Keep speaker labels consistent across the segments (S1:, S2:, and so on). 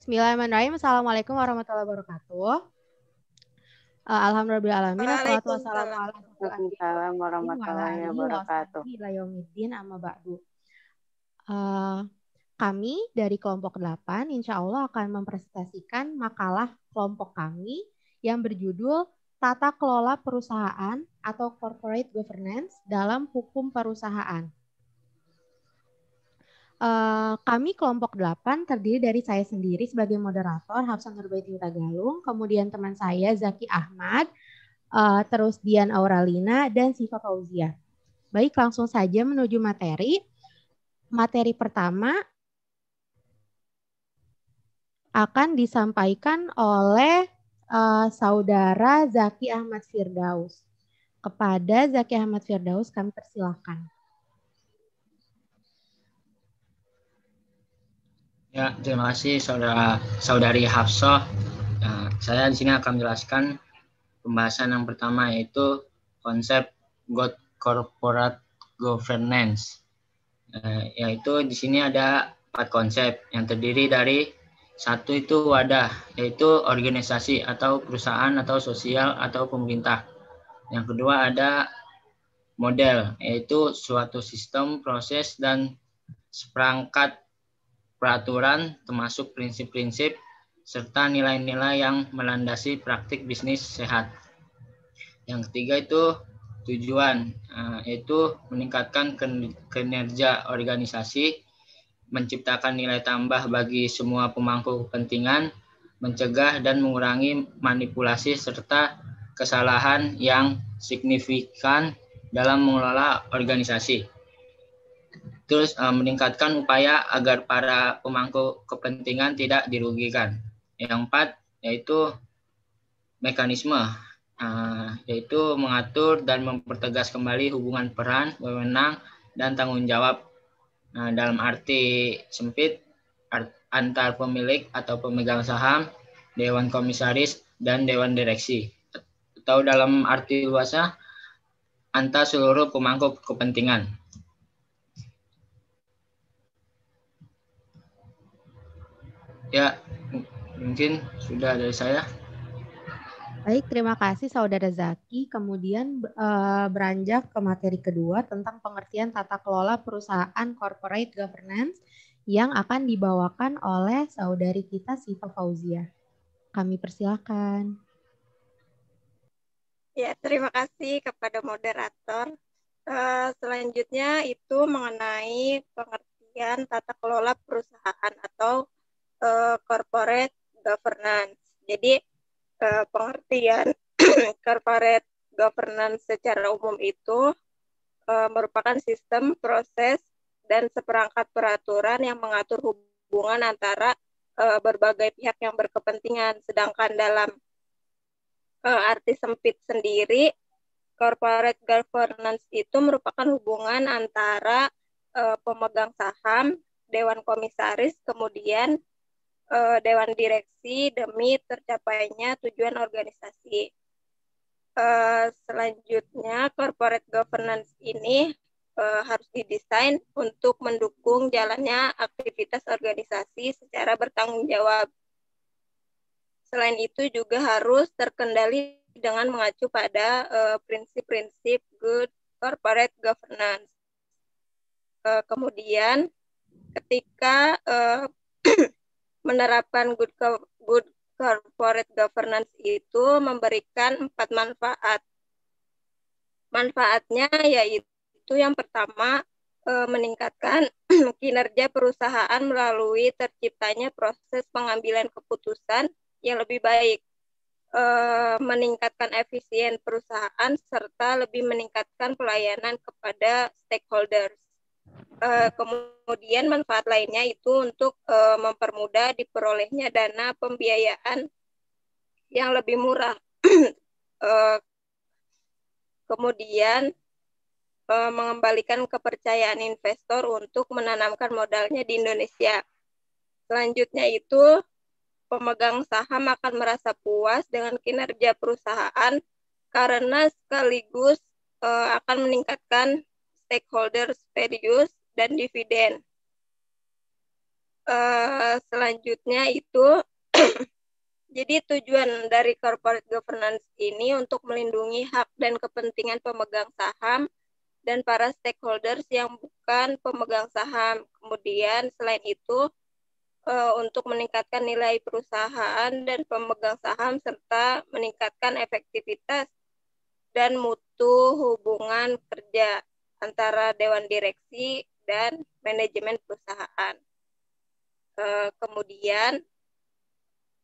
S1: Bismillahirrahmanirrahim. Assalamualaikum warahmatullahi wabarakatuh. Alhamdulillahirrahmanirrahim. Assalatu wassalamu ala asyrofil anbiya'i wal
S2: Waalaikumsalam
S1: mursalin wa ala
S2: warahmatullahi
S1: alihi wa
S2: wabarakatuh.
S1: sahbihi ila yaumiddin amma ba'du. Kami dari kelompok 8 insya Allah akan mempresentasikan makalah kelompok kami yang berjudul Tata Kelola Perusahaan atau Corporate Governance dalam Hukum Perusahaan. Kami kelompok 8 terdiri dari saya sendiri sebagai moderator Hafsah Nurbaitin Tagalung, kemudian teman saya Zaki Ahmad, terus Dian Auralina, dan Siva Fauzia. Baik, langsung saja menuju materi. Materi pertama akan disampaikan oleh Saudara Zaki Ahmad Firdaus. Kepada Zaki Ahmad Firdaus kami persilahkan.
S3: Ya, terima kasih saudari Hafsah. Saya di sini akan menjelaskan pembahasan yang pertama, yaitu konsep good corporate governance. Yaitu di sini ada 4 konsep yang terdiri dari satu itu wadah, yaitu organisasi atau perusahaan atau sosial atau pemerintah. Yang kedua ada model, yaitu suatu sistem, proses, dan seperangkat peraturan termasuk prinsip-prinsip serta nilai-nilai yang melandasi praktik bisnis sehat. Yang ketiga itu tujuan, yaitu meningkatkan kinerja organisasi, menciptakan nilai tambah bagi semua pemangku kepentingan, mencegah dan mengurangi manipulasi serta kesalahan yang signifikan dalam mengelola organisasi. Terus meningkatkan upaya agar para pemangku kepentingan tidak dirugikan. Yang 4 yaitu mekanisme, yaitu mengatur dan mempertegas kembali hubungan peran, wewenang, dan tanggung jawab dalam arti sempit antar pemilik atau pemegang saham, dewan komisaris, dan dewan direksi. Atau dalam arti luasnya antar seluruh pemangku kepentingan. Ya, mungkin sudah dari saya.
S1: Baik, terima kasih Saudara Zaki. Kemudian beranjak ke materi kedua tentang pengertian tata kelola perusahaan corporate governance yang akan dibawakan oleh saudari kita Siva Fauzia. Kami persilakan.
S4: Ya, terima kasih kepada moderator. Selanjutnya itu mengenai pengertian tata kelola perusahaan atau corporate governance. Jadi pengertian corporate governance secara umum itu merupakan sistem, proses, dan seperangkat peraturan yang mengatur hubungan antara berbagai pihak yang berkepentingan. Sedangkan dalam arti sempit sendiri, corporate governance itu merupakan hubungan antara pemegang saham, dewan komisaris, kemudian dewan direksi demi tercapainya tujuan organisasi. Selanjutnya, corporate governance ini harus didesain untuk mendukung jalannya aktivitas organisasi secara bertanggung jawab. Selain itu juga harus terkendali dengan mengacu pada prinsip-prinsip good corporate governance. Kemudian, ketika menerapkan good corporate governance itu memberikan 4 manfaat. Manfaatnya yaitu yang pertama, meningkatkan kinerja perusahaan melalui terciptanya proses pengambilan keputusan yang lebih baik, meningkatkan efisien perusahaan, serta lebih meningkatkan pelayanan kepada stakeholders. Kemudian manfaat lainnya itu untuk mempermudah diperolehnya dana pembiayaan yang lebih murah. Kemudian mengembalikan kepercayaan investor untuk menanamkan modalnya di Indonesia. Selanjutnya itu pemegang saham akan merasa puas dengan kinerja perusahaan karena sekaligus akan meningkatkan stakeholders values dan dividen. Selanjutnya itu jadi tujuan dari corporate governance ini untuk melindungi hak dan kepentingan pemegang saham dan para stakeholders yang bukan pemegang saham. Kemudian selain itu untuk meningkatkan nilai perusahaan dan pemegang saham serta meningkatkan efektivitas dan mutu hubungan kerja antara dewan direksi dan manajemen perusahaan. Kemudian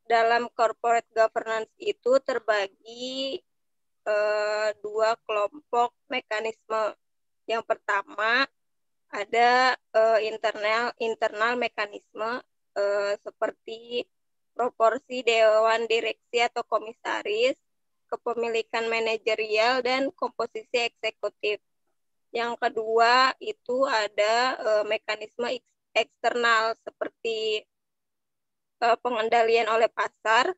S4: dalam corporate governance itu terbagi dua kelompok mekanisme. Yang pertama ada internal mekanisme seperti proporsi dewan direksi atau komisaris, kepemilikan manajerial, dan komposisi eksekutif. Yang kedua itu ada mekanisme eksternal seperti pengendalian oleh pasar,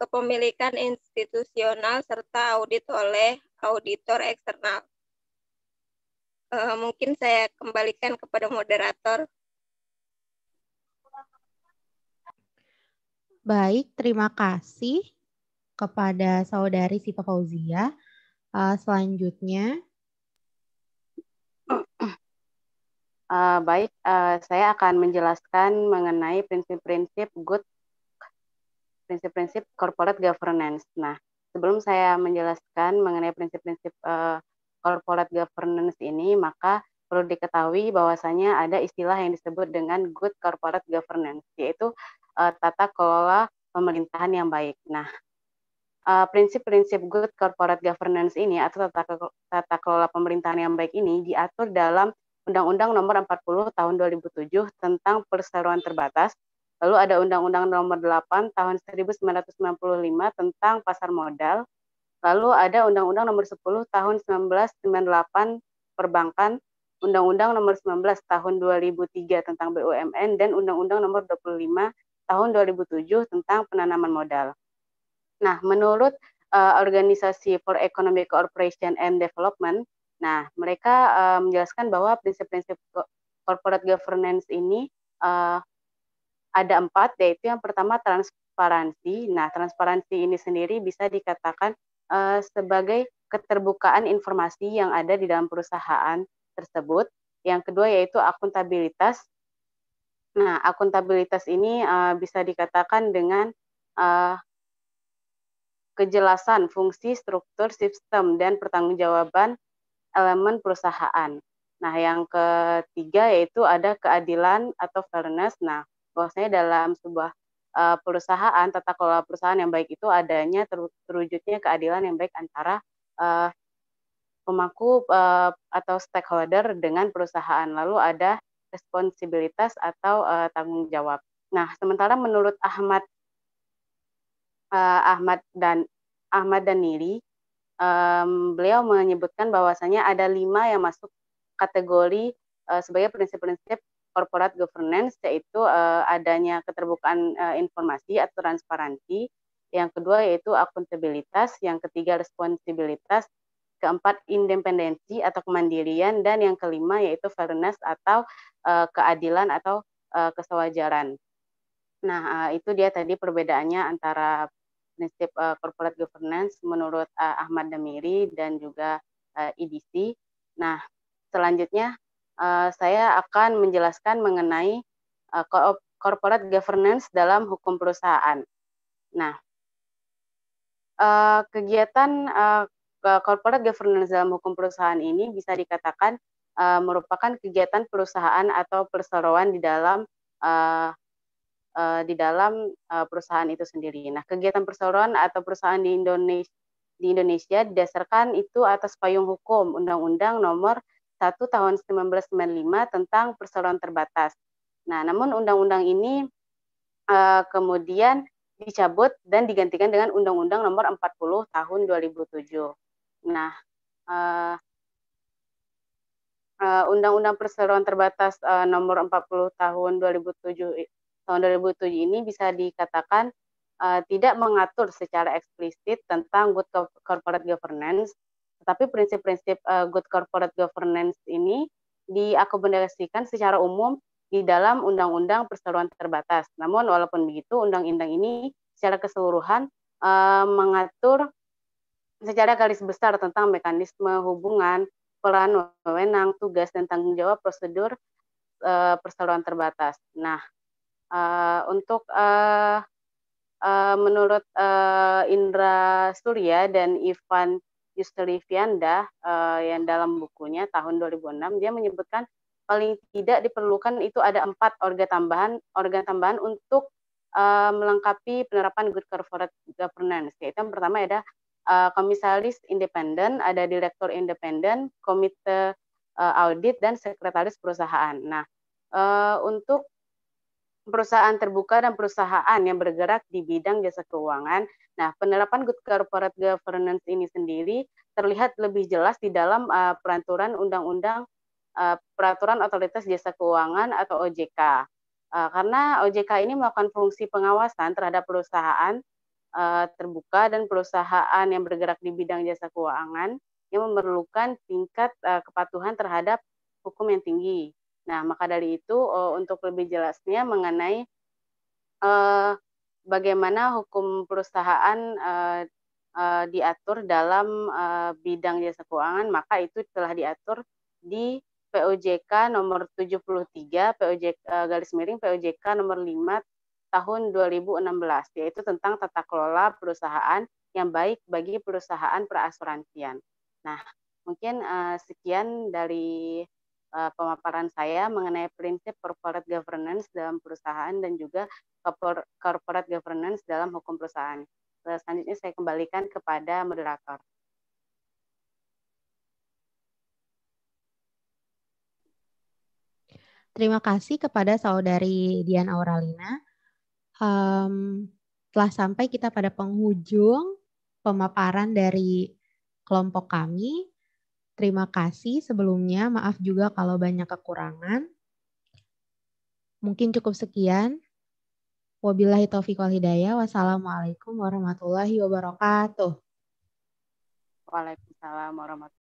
S4: kepemilikan institusional, serta audit oleh auditor eksternal. Mungkin saya kembalikan kepada moderator.
S1: Baik, terima kasih kepada Saudari Syifa Fauzia. Selanjutnya.
S2: Baik, saya akan menjelaskan mengenai prinsip-prinsip corporate governance. Nah, sebelum saya menjelaskan mengenai prinsip-prinsip corporate governance ini, maka perlu diketahui bahwasanya ada istilah yang disebut dengan good corporate governance, yaitu tata kelola pemerintahan yang baik. Nah, prinsip-prinsip good corporate governance ini atau tata kelola pemerintahan yang baik ini diatur dalam Undang-Undang Nomor 40 Tahun 2007 tentang perseroan terbatas. Lalu ada Undang-Undang Nomor 8 Tahun 1995 tentang pasar modal. Lalu ada Undang-Undang Nomor 10 Tahun 1998 perbankan, Undang-Undang Nomor 19 Tahun 2003 tentang BUMN, dan Undang-Undang Nomor 25 Tahun 2007 tentang penanaman modal. Nah, menurut Organisasi for Economic Cooperation and Development, nah mereka menjelaskan bahwa prinsip-prinsip corporate governance ini ada 4, yaitu yang pertama transparansi. Nah, transparansi ini sendiri bisa dikatakan sebagai keterbukaan informasi yang ada di dalam perusahaan tersebut. Yang kedua yaitu akuntabilitas. Nah, akuntabilitas ini bisa dikatakan dengan kejelasan fungsi, struktur, sistem, dan pertanggungjawaban elemen perusahaan. Nah, yang ketiga yaitu ada keadilan atau fairness. Nah, bahwasanya dalam sebuah perusahaan, tata kelola perusahaan yang baik itu adanya terwujudnya keadilan yang baik antara pemangku atau stakeholder dengan perusahaan. Lalu ada responsibilitas atau tanggung jawab. Nah, sementara menurut Ahmad dan Niri, beliau menyebutkan bahwasanya ada 5 yang masuk kategori sebagai prinsip-prinsip corporate governance, yaitu adanya keterbukaan informasi atau transparansi, yang kedua yaitu akuntabilitas, yang ketiga responsibilitas, keempat independensi atau kemandirian, dan yang kelima yaitu fairness atau keadilan atau kesewajaran. Nah, itu dia tadi perbedaannya antara prinsip corporate governance menurut Ahmad Damiri dan juga EDC. Nah, selanjutnya saya akan menjelaskan mengenai corporate governance dalam hukum perusahaan. Nah, kegiatan corporate governance dalam hukum perusahaan ini bisa dikatakan merupakan kegiatan perusahaan atau perseroan di dalam perusahaan itu sendiri. Nah, kegiatan perseroan atau perusahaan di Indonesia didasarkan itu atas payung hukum Undang-Undang Nomor 1 Tahun 1995 tentang perseroan terbatas. Nah, namun undang-undang ini kemudian dicabut dan digantikan dengan Undang-Undang Nomor 40 Tahun 2007. Nah, Undang-Undang Perseroan Terbatas Nomor 40 Tahun 2007 ini bisa dikatakan tidak mengatur secara eksplisit tentang good corporate governance, tetapi prinsip-prinsip good corporate governance ini diakomodasikan secara umum di dalam Undang-Undang Perseroan Terbatas. Namun walaupun begitu, undang-undang ini secara keseluruhan mengatur secara garis besar tentang mekanisme hubungan, peran, wewenang, tugas, dan tanggung jawab prosedur perseroan terbatas. Nah, untuk menurut Indra Surya dan Ivan Yustelivianda yang dalam bukunya tahun 2006, dia menyebutkan paling tidak diperlukan itu ada 4 organ tambahan untuk melengkapi penerapan good corporate governance. Yaitu yang pertama ada komisaris independen, ada direktur independen, komite audit, dan sekretaris perusahaan. Nah, untuk perusahaan terbuka dan perusahaan yang bergerak di bidang jasa keuangan. Nah, penerapan good corporate governance ini sendiri terlihat lebih jelas di dalam peraturan undang-undang peraturan otoritas jasa keuangan atau OJK. Karena OJK ini melakukan fungsi pengawasan terhadap perusahaan terbuka dan perusahaan yang bergerak di bidang jasa keuangan yang memerlukan tingkat kepatuhan terhadap hukum yang tinggi. Nah, maka dari itu untuk lebih jelasnya mengenai bagaimana hukum perusahaan diatur dalam bidang jasa keuangan, maka itu telah diatur di POJK nomor 73, POJK nomor 5 tahun 2016, yaitu tentang tata kelola perusahaan yang baik bagi perusahaan perasuransian. Nah, mungkin sekian dari pemaparan saya mengenai prinsip corporate governance dalam perusahaan dan juga corporate governance dalam hukum perusahaan. Selanjutnya saya kembalikan kepada moderator.
S1: Terima kasih kepada Saudari Dian Auralina. Telah sampai kita pada penghujung pemaparan dari kelompok kami. Terima kasih sebelumnya, maaf juga kalau banyak kekurangan. Mungkin cukup sekian. Wabillahi taufiq wal hidayah. Wassalamualaikum warahmatullahi wabarakatuh.
S2: Waalaikumsalam warahmatullahi wabarakatuh.